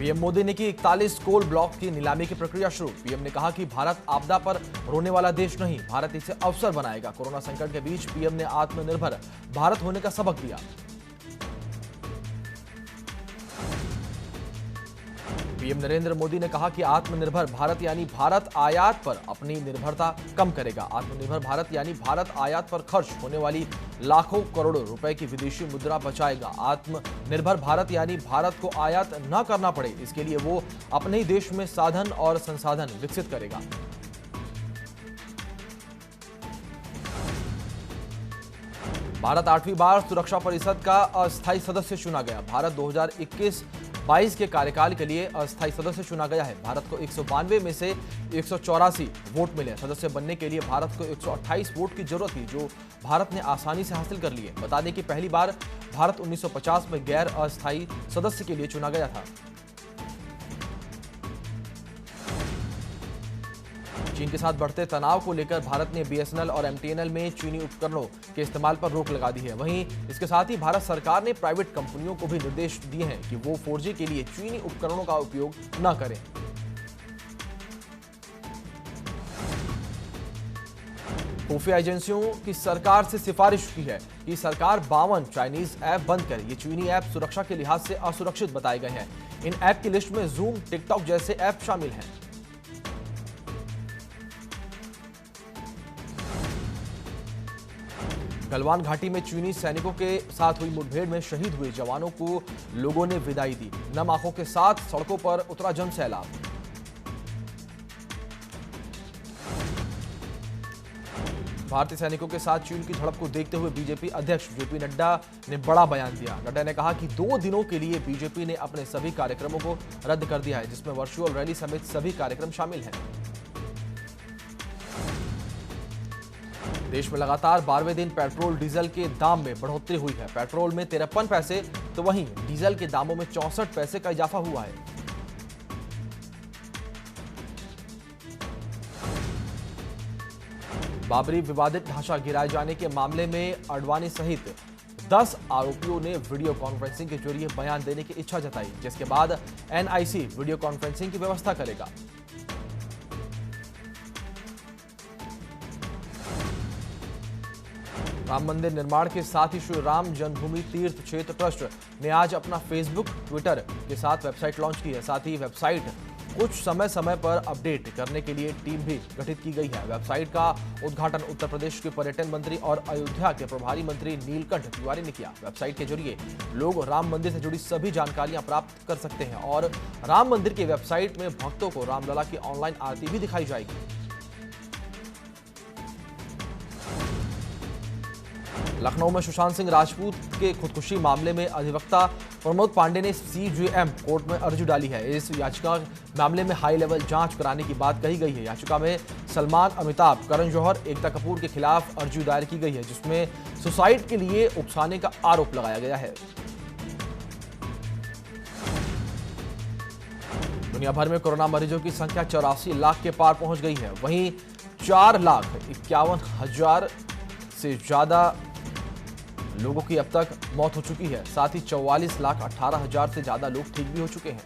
PM Modi ने की 41 coal block की नीलामी की प्रक्रिया शुरू। पीएम ने कहा कि भारत आपदा पर रोने वाला देश नहीं, भारत इसे अवसर बनाएगा। कोरोना संकट के बीच पीएम ने आत्मनिर्भर भारत होने का सबक दिया। पीएम नरेंद्र मोदी ने कहा कि आत्मनिर्भर भारत यानी भारत आयात पर अपनी निर्भरता कम करेगा। आत्मनिर्भर भारत यानी भारत आयात पर खर्च होने वाली लाखों करोड़ों रुपए की विदेशी मुद्रा बचाएगा। आत्मनिर्भर भारत यानी भारत को आयात न करना पड़े, इसके लिए वो अपने ही देश में साधन और संसाधन विकसित करेगा। भारत 8वीं बार सुरक्षा परिषद का अस्थायी सदस्य चुना गया। भारत 2021-22 के कार्यकाल के लिए अस्थायी सदस्य चुना गया है। भारत को 192 में से 184 वोट मिले। सदस्य बनने के लिए भारत को 128 वोट की जरूरत थी, जो भारत ने आसानी से हासिल कर लिए। बता दें कि पहली बार भारत 1950 में गैर अस्थायी सदस्य के लिए चुना गया था। चीन के साथ बढ़ते तनाव को लेकर भारत ने बीएसएनएल और एमटीएनएल में चीनी उपकरणों के इस्तेमाल पर रोक लगा दी है। वहीं इसके साथ ही भारत सरकार ने प्राइवेट कंपनियों को भी निर्देश दिए हैं कि वो 4G के लिए चीनी उपकरणों का उपयोग न करें। खुफिया एजेंसियों की सरकार से सिफारिश की है कि सरकार 52 चाइनीज ऐप बंद करे। ये चीनी ऐप सुरक्षा के लिहाज से असुरक्षित बताए गए हैं। इन ऐप की लिस्ट में जूम, टिकटॉक जैसे ऐप शामिल हैं। गलवान घाटी में चीनी सैनिकों के साथ हुई मुठभेड़ में शहीद हुए जवानों को लोगों ने विदाई दी। नम आंखों के साथ सड़कों पर उतरा जन सैलाब। भारतीय सैनिकों के साथ चीन की झड़प को देखते हुए बीजेपी अध्यक्ष जेपी नड्डा ने बड़ा बयान दिया। नड्डा ने कहा कि 2 दिनों के लिए बीजेपी ने अपने सभी कार्यक्रमों को रद्द कर दिया है, जिसमें वर्चुअल रैली समेत सभी कार्यक्रम शामिल हैं। देश में लगातार 12वें दिन पेट्रोल डीजल के दाम में बढ़ोतरी हुई है। पेट्रोल में 53 पैसे तो वहीं डीजल के दामों में 64 पैसे का इजाफा हुआ है। बाबरी विवादित ढांचा गिराए जाने के मामले में अडवाणी सहित 10 आरोपियों ने वीडियो कॉन्फ्रेंसिंग के जरिए बयान देने की इच्छा जताई, जिसके बाद एनआईसी वीडियो कॉन्फ्रेंसिंग की व्यवस्था करेगा। राम मंदिर निर्माण के साथ ही श्री राम जन्मभूमि तीर्थ क्षेत्र ट्रस्ट ने आज अपना फेसबुक, ट्विटर के साथ वेबसाइट लॉन्च की है। साथ ही वेबसाइट कुछ समय पर अपडेट करने के लिए टीम भी गठित की गई है। वेबसाइट का उद्घाटन उत्तर प्रदेश के पर्यटन मंत्री और अयोध्या के प्रभारी मंत्री नीलकंठ तिवारी ने किया। वेबसाइट के जरिए लोग राम मंदिर से जुड़ी सभी जानकारियां प्राप्त कर सकते हैं और राम मंदिर की वेबसाइट में भक्तों को रामलला की ऑनलाइन आरती भी दिखाई जाएगी। लखनऊ में सुशांत सिंह राजपूत के खुदकुशी मामले में अधिवक्ता प्रमोद पांडे ने सीजेएम कोर्ट में अर्जी डाली है। इस याचिका मामले में हाई लेवल जांच कराने की बात कही गई है। याचिका में सलमान, अमिताभ, करण जौहर, एकता कपूर के खिलाफ अर्जी दायर की गई है, जिसमें सुसाइड के लिए उकसाने का आरोप लगाया गया है। दुनिया भर में कोरोना मरीजों की संख्या 84 लाख के पार पहुंच गई है। वहीं 4,51,000 से ज्यादा लोगों की अब तक मौत हो चुकी है। साथ ही 44,18,000 से ज्यादा लोग ठीक भी हो चुके हैं।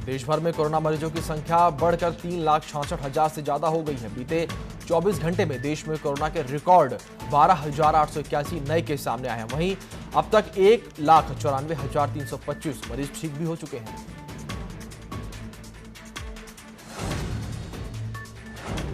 देश भर में कोरोना मरीजों की संख्या बढ़कर 3,66,000 से ज्यादा हो गई है। बीते 24 घंटे में देश में कोरोना के रिकॉर्ड 12,881 नए केस सामने आए हैं। वहीं अब तक 1,94,325 मरीज ठीक भी हो चुके हैं।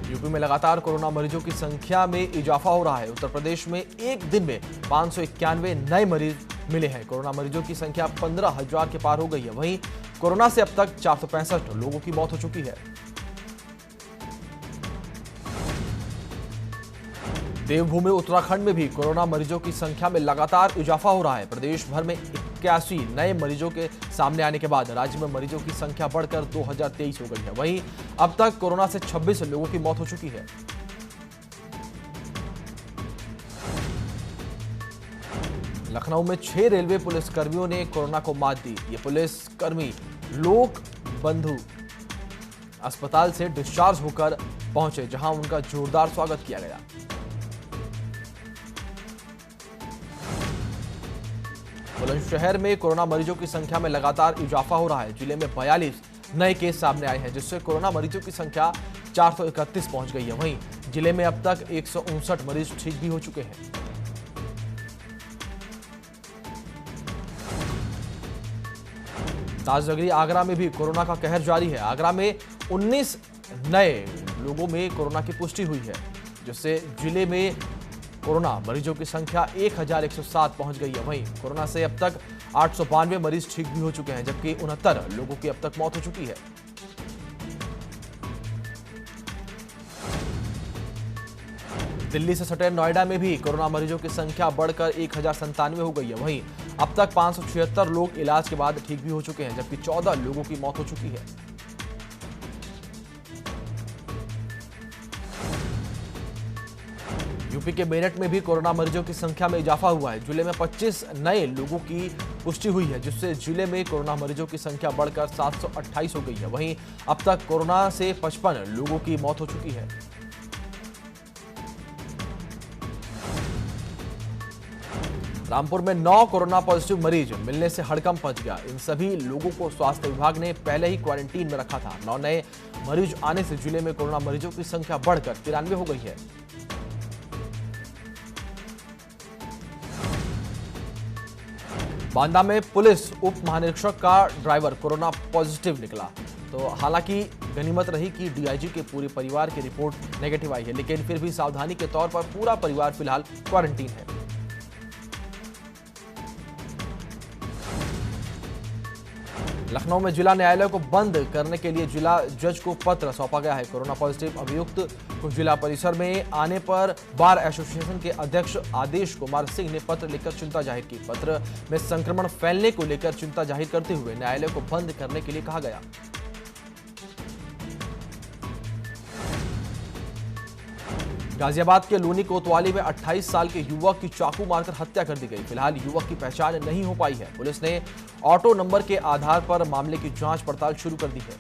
यूपी में लगातार कोरोना मरीजों की संख्या में इजाफा हो रहा है। उत्तर प्रदेश में एक दिन में 591 नए मरीज मिले हैं। कोरोना मरीजों की संख्या 15,000 के पार हो गई है। वहीं कोरोना से अब तक 465 लोगों की मौत हो चुकी है। देवभूमि उत्तराखंड में भी कोरोना मरीजों की संख्या में लगातार इजाफा हो रहा है। प्रदेश भर में 81 नए मरीजों के सामने आने के बाद राज्य में मरीजों की संख्या बढ़कर 2023 हो गई है। वहीं अब तक कोरोना से 26 लोगों की मौत हो चुकी है। लखनऊ में 6 रेलवे पुलिसकर्मियों ने कोरोना को मात दी। ये पुलिसकर्मी लोक बंधु अस्पताल से डिस्चार्ज होकर पहुंचे, जहां उनका जोरदार स्वागत किया गया। बुलंदशहर में कोरोना मरीजों की संख्या में लगातार इजाफा हो रहा है। जिले में 42 नए केस सामने आए हैं, जिससे कोरोना मरीजों की संख्या 431 पहुंच गई है। वहीं जिले में अब तक 159 मरीज ठीक भी हो चुके हैं। ताजनगरी आगरा में भी कोरोना का कहर जारी है। आगरा में 19 नए लोगों में कोरोना की पुष्टि हुई है, जिससे जिले में कोरोना मरीजों की संख्या 1107 पहुंच गई है। वहीं कोरोना से अब तक 892 मरीज ठीक भी हो चुके हैं, जबकि 69 लोगों की अब तक मौत हो चुकी है। दिल्ली से सटे नोएडा में भी कोरोना मरीजों की संख्या बढ़कर 1097 हो गई है। वहीं अब तक 576 लोग इलाज के बाद ठीक भी हो चुके हैं, जबकि 14 लोगों की मौत हो चुकी है। यूपी के मेरठ में भी कोरोना मरीजों की संख्या में इजाफा हुआ है। जिले में 25 नए लोगों की पुष्टि हुई है, जिससे जिले में कोरोना मरीजों की संख्या बढ़कर 728 हो गई है। वहीं अब तक कोरोना से 55 लोगों की मौत हो चुकी है। रामपुर में 9 कोरोना पॉजिटिव मरीज मिलने से हड़कंप मच गया। इन सभी लोगों को स्वास्थ्य विभाग ने पहले ही क्वारंटीन में रखा था। 9 नए मरीज आने से जिले में कोरोना मरीजों की संख्या बढ़कर 93 हो गई है। बांदा में पुलिस उप महानिरीक्षक का ड्राइवर कोरोना पॉजिटिव निकला। तो हालांकि गनीमत रही कि डीआईजी के पूरे परिवार की रिपोर्ट नेगेटिव आई है, लेकिन फिर भी सावधानी के तौर पर पूरा परिवार फिलहाल क्वारंटीन है। लखनऊ में जिला न्यायालय को बंद करने के लिए जिला जज को पत्र सौंपा गया है। कोरोना पॉजिटिव अभियुक्त को जिला परिसर में आने पर बार एसोसिएशन के अध्यक्ष आदेश कुमार सिंह ने पत्र लिखकर चिंता जाहिर की। पत्र में संक्रमण फैलने को लेकर चिंता जाहिर करते हुए न्यायालय को बंद करने के लिए कहा गया। गाजियाबाद के लूनी कोतवाली में 28 साल के युवक की चाकू मारकर हत्या कर दी गई। फिलहाल युवक की पहचान नहीं हो पाई है। पुलिस ने ऑटो नंबर के आधार पर मामले की जांच पड़ताल शुरू कर दी है।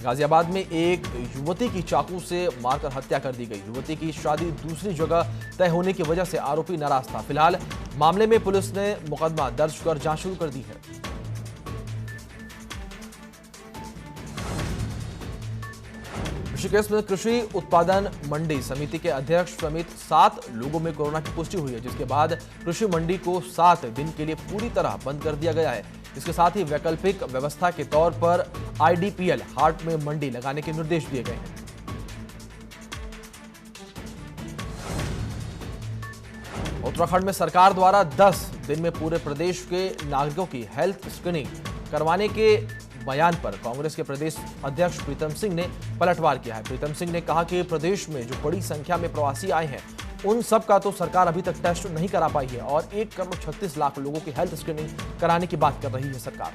गाजियाबाद में एक युवती की चाकू से मारकर हत्या कर दी गई। युवती की शादी दूसरी जगह तय होने की वजह से आरोपी नाराज था। फिलहाल मामले में पुलिस ने मुकदमा दर्ज कर जांच शुरू कर दी है। ऋषिकेश में कृषि उत्पादन मंडी समिति के अध्यक्ष समेत 7 लोगों में कोरोना की पुष्टि हुई है, जिसके बाद कृषि मंडी को 7 दिन के लिए पूरी तरह बंद कर दिया गया है। इसके साथ ही वैकल्पिक व्यवस्था के तौर पर आईडीपीएल हाट में मंडी लगाने के निर्देश दिए गए हैं। उत्तराखंड में सरकार द्वारा 10 दिन में पूरे प्रदेश के नागरिकों की हेल्थ स्क्रीनिंग करवाने के बयान पर कांग्रेस के प्रदेश अध्यक्ष प्रीतम सिंह ने पलटवार किया है। प्रीतम सिंह ने कहा कि प्रदेश में जो बड़ी संख्या में प्रवासी आए हैं, उन सब का तो सरकार अभी तक टेस्ट नहीं करा पाई है और 1 करोड़ 36 लाख लोगों की हेल्थ स्क्रीनिंग कराने की बात कर रही है सरकार।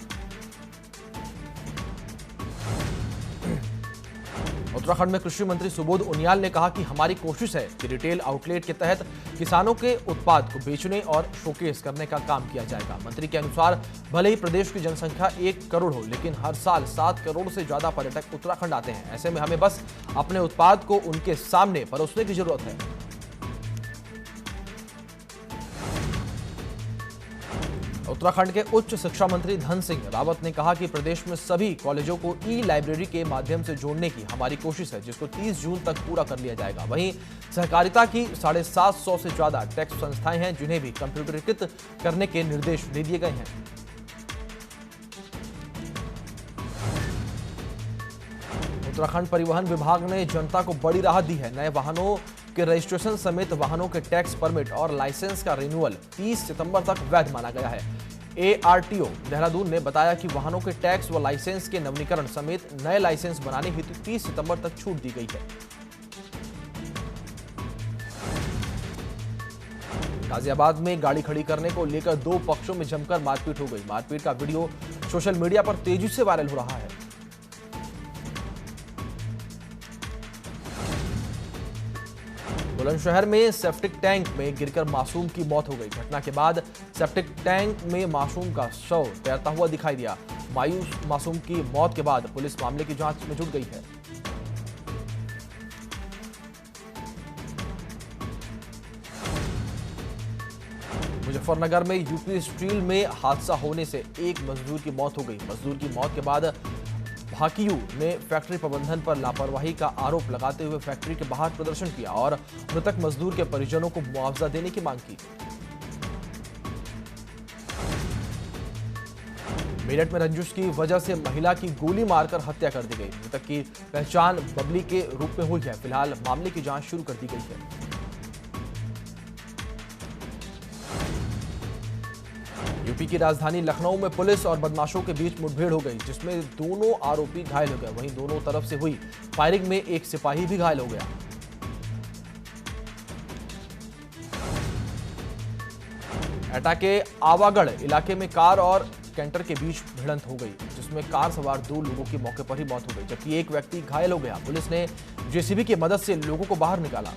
उत्तराखंड में कृषि मंत्री सुबोध उनियाल ने कहा कि हमारी कोशिश है कि रिटेल आउटलेट के तहत किसानों के उत्पाद को बेचने और शोकेस करने का काम किया जाएगा। मंत्री के अनुसार भले ही प्रदेश की जनसंख्या 1 करोड़ हो, लेकिन हर साल 7 करोड़ से ज्यादा पर्यटक उत्तराखंड आते हैं। ऐसे में हमें बस अपने उत्पाद को उनके सामने परोसने की जरूरत है। उत्तराखंड के उच्च शिक्षा मंत्री धन सिंह रावत ने कहा कि प्रदेश में सभी कॉलेजों को ई लाइब्रेरी के माध्यम से जोड़ने की हमारी कोशिश है, जिसको 30 जून तक पूरा कर लिया जाएगा। वहीं सहकारिता की 750 से ज्यादा टैक्स संस्थाएं हैं, जिन्हें भी कंप्यूटरीकृत करने के निर्देश दे दिए गए हैं। उत्तराखंड परिवहन विभाग ने जनता को बड़ी राहत दी है। नए वाहनों के रजिस्ट्रेशन समेत वाहनों के टैक्स परमिट और लाइसेंस का रिन्यूअल 30 सितंबर तक वैध माना गया है। एआरटीओ देहरादून ने बताया कि वाहनों के टैक्स व लाइसेंस के नवीनीकरण समेत नए लाइसेंस बनाने हेतु 30 सितंबर तक छूट दी गई है। गाजियाबाद में गाड़ी खड़ी करने को लेकर 2 पक्षों में जमकर मारपीट हो गई। मारपीट का वीडियो सोशल मीडिया पर तेजी से वायरल हो रहा है। बुलंदशहर में सेप्टिक टैंक में गिरकर मासूम की मौत हो गई। घटना के बाद सेप्टिक टैंक में मासूम का शव तैरता हुआ दिखाई दिया। मायूस मासूम की मौत के बाद पुलिस मामले की जांच में जुट गई है। मुजफ्फरनगर में यूपी स्टील में हादसा होने से एक मजदूर की मौत हो गई। मजदूर की मौत के बाद भाकियू ने फैक्ट्री प्रबंधन पर लापरवाही का आरोप लगाते हुए फैक्ट्री के बाहर प्रदर्शन किया और मृतक मजदूर के परिजनों को मुआवजा देने की मांग की। मेरठ में रंजिश की वजह से महिला की गोली मारकर हत्या कर दी गई। मृतक की पहचान बबली के रूप में हुई है। फिलहाल मामले की जांच शुरू कर दी गई है। यूपी की राजधानी लखनऊ में पुलिस और बदमाशों के बीच मुठभेड़ हो गई, जिसमें दोनों आरोपी घायल हो गए। वहीं दोनों तरफ से हुई फायरिंग में एक सिपाही भी घायल हो गया। एटा के आवागढ़ इलाके में कार और कैंटर के बीच भिड़ंत हो गई, जिसमें कार सवार 2 लोगों की मौके पर ही मौत हो गई, जबकि एक व्यक्ति घायल हो गया। पुलिस ने जेसीबी की मदद से लोगों को बाहर निकाला।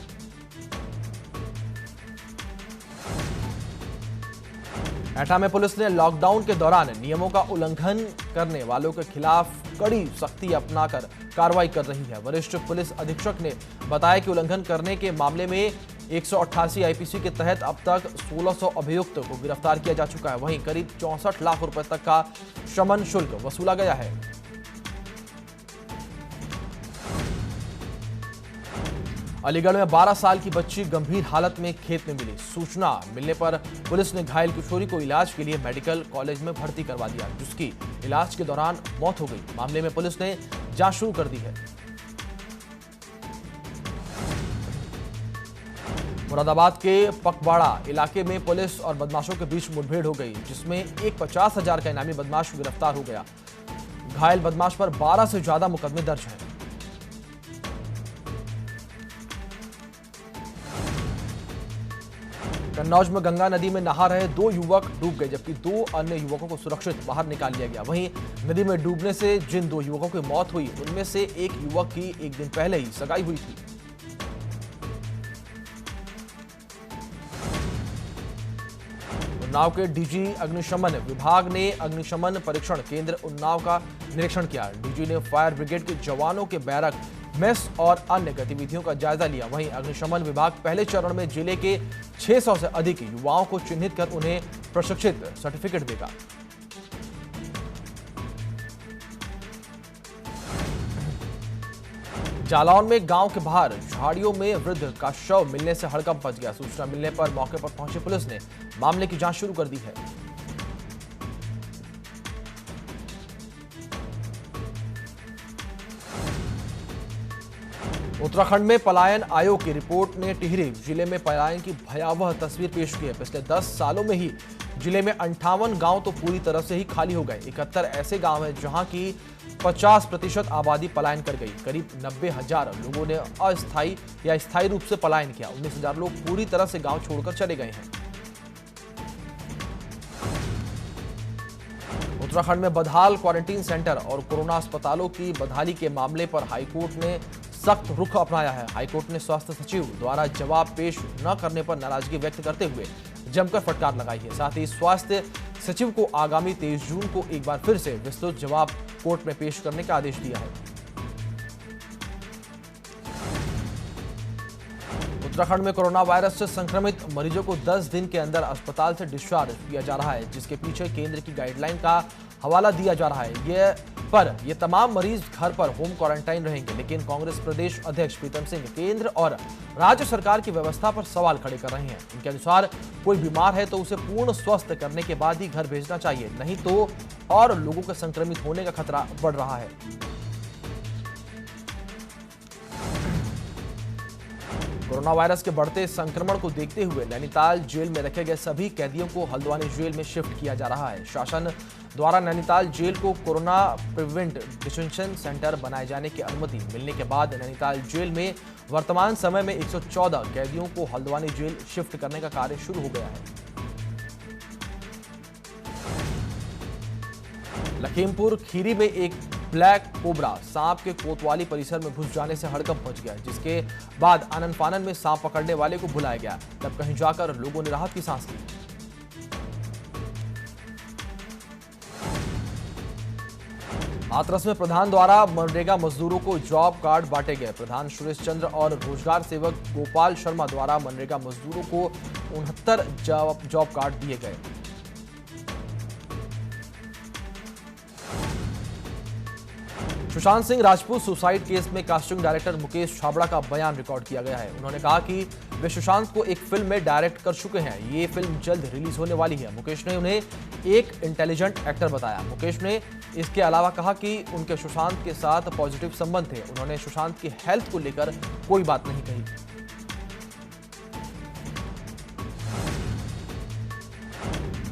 एटा में पुलिस ने लॉकडाउन के दौरान नियमों का उल्लंघन करने वालों के खिलाफ कड़ी सख्ती अपनाकर कार्रवाई कर रही है। वरिष्ठ पुलिस अधीक्षक ने बताया कि उल्लंघन करने के मामले में 188 आईपीसी के तहत अब तक 1600 अभियुक्त को गिरफ्तार किया जा चुका है। वहीं करीब 64 लाख रुपए तक का शमन शुल्क वसूला गया है। अलीगढ़ में 12 साल की बच्ची गंभीर हालत में खेत में मिली। सूचना मिलने पर पुलिस ने घायल किशोरी को इलाज के लिए मेडिकल कॉलेज में भर्ती करवा दिया, जिसकी इलाज के दौरान मौत हो गई। मामले में पुलिस ने जांच शुरू कर दी है। मुरादाबाद के पकवाड़ा इलाके में पुलिस और बदमाशों के बीच मुठभेड़ हो गई, जिसमें एक 50,000 का इनामी बदमाश गिरफ्तार हो गया। घायल बदमाश पर 12 से ज्यादा मुकदमे दर्ज हैं। कन्नौज में गंगा नदी में नहा रहे 2 युवक डूब गए, जबकि 2 अन्य युवकों को सुरक्षित बाहर निकाल लिया गया। वहीं नदी में डूबने से जिन 2 युवकों की मौत हुई, उनमें से एक युवक की एक दिन पहले ही सगाई हुई थी। उन्नाव के डीजी अग्निशमन विभाग ने अग्निशमन परीक्षण केंद्र उन्नाव का निरीक्षण किया। डीजी ने फायर ब्रिगेड के जवानों के बैरक, मेस और अन्य गतिविधियों का जायजा लिया। वहीं अग्निशमन विभाग पहले चरण में जिले के 600 से अधिक युवाओं को चिन्हित कर उन्हें प्रशिक्षित सर्टिफिकेट देगा। जालौन में गांव के बाहर झाड़ियों में वृद्ध का शव मिलने से हड़कंप मच गया। सूचना मिलने पर मौके पर पहुंची पुलिस ने मामले की जांच शुरू कर दी है। उत्तराखंड में पलायन आयोग की रिपोर्ट ने टिहरी जिले में पलायन की भयावह तस्वीर पेश की है। पिछले 10 सालों में ही जिले में 58 गांव तो पूरी तरह से ही खाली हो गए। 71 ऐसे गांव हैं जहां की 50% आबादी पलायन कर गई। करीब 90,000 लोगों ने अस्थायी या स्थायी रूप से पलायन किया। 19,000 लोग पूरी तरह से गांव छोड़कर चले गए हैं। उत्तराखंड में बदहाल क्वारंटीन सेंटर और कोरोना अस्पतालों की बदहाली के मामले पर हाईकोर्ट ने सख्त रुख अपनाया है। हाईकोर्ट ने स्वास्थ्य सचिव द्वारा जवाब पेश न करने पर नाराजगी व्यक्त करते हुए जमकर फटकार लगाई है। साथ ही स्वास्थ्य सचिव को आगामी 23 जून को एक बार फिर से विस्तृत जवाब कोर्ट में पेश करने का आदेश दिया है। उत्तराखंड में कोरोना वायरस से संक्रमित मरीजों को 10 दिन के अंदर अस्पताल से डिस्चार्ज किया जा रहा है, जिसके पीछे केंद्र की गाइडलाइन का हवाला दिया जा रहा है। ये तमाम मरीज घर पर होम क्वारंटाइन रहेंगे, लेकिन कांग्रेस प्रदेश अध्यक्ष प्रीतम सिंह केंद्र और राज्य सरकार की व्यवस्था पर सवाल खड़े कर रहे हैं। उनके अनुसार कोई बीमार है तो उसे पूर्ण स्वस्थ करने के बाद ही घर भेजना चाहिए, नहीं तो और लोगों के संक्रमित होने का खतरा बढ़ रहा है। कोरोना वायरस के बढ़ते संक्रमण को देखते हुए नैनीताल जेल में रखे गए सभी कैदियों को हल्द्वानी जेल में शिफ्ट किया जा रहा है। शासन द्वारा नैनीताल जेल को कोरोना प्रिवेंट डिटेंशन सेंटर बनाए जाने की अनुमति मिलने के बाद नैनीताल जेल में वर्तमान समय में 114 कैदियों को हल्द्वानी जेल शिफ्ट करने का कार्य शुरू हो गया है। लखीमपुर खीरी में एक ब्लैक कोबरा सांप के कोतवाली परिसर में घुस जाने से हड़कंप मच गया, जिसके बाद आनन फानन में सांप पकड़ने वाले को बुलाया गया। तब कहीं जाकर लोगों ने राहत की सांस ली। हाथरस में प्रधान द्वारा मनरेगा मजदूरों को जॉब कार्ड बांटे गए। प्रधान सुरेश चंद्र और रोजगार सेवक गोपाल शर्मा द्वारा मनरेगा मजदूरों को 69 जॉब कार्ड दिए गए। सुशांत सिंह राजपूत सुसाइड केस में कास्टिंग डायरेक्टर मुकेश छाबड़ा का बयान रिकॉर्ड किया गया है। उन्होंने कहा कि वे सुशांत को एक फिल्म में डायरेक्ट कर चुके हैं। ये फिल्म जल्द रिलीज होने वाली है। मुकेश ने उन्हें एक इंटेलिजेंट एक्टर बताया। मुकेश ने इसके अलावा कहा कि उनके सुशांत के साथ पॉजिटिव संबंध थे। उन्होंने सुशांत की हेल्थ को लेकर कोई बात नहीं कही।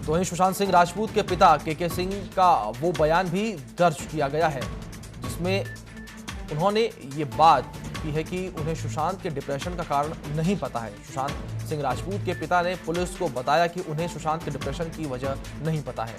तो वहीं सुशांत सिंह राजपूत के पिता के सिंह का वो बयान भी दर्ज किया गया है, जिसमें उन्होंने ये बात की है कि उन्हें सुशांत के डिप्रेशन का कारण नहीं पता है। सुशांत सिंह राजपूत के पिता ने पुलिस को बताया कि उन्हें सुशांत के डिप्रेशन की वजह नहीं पता है।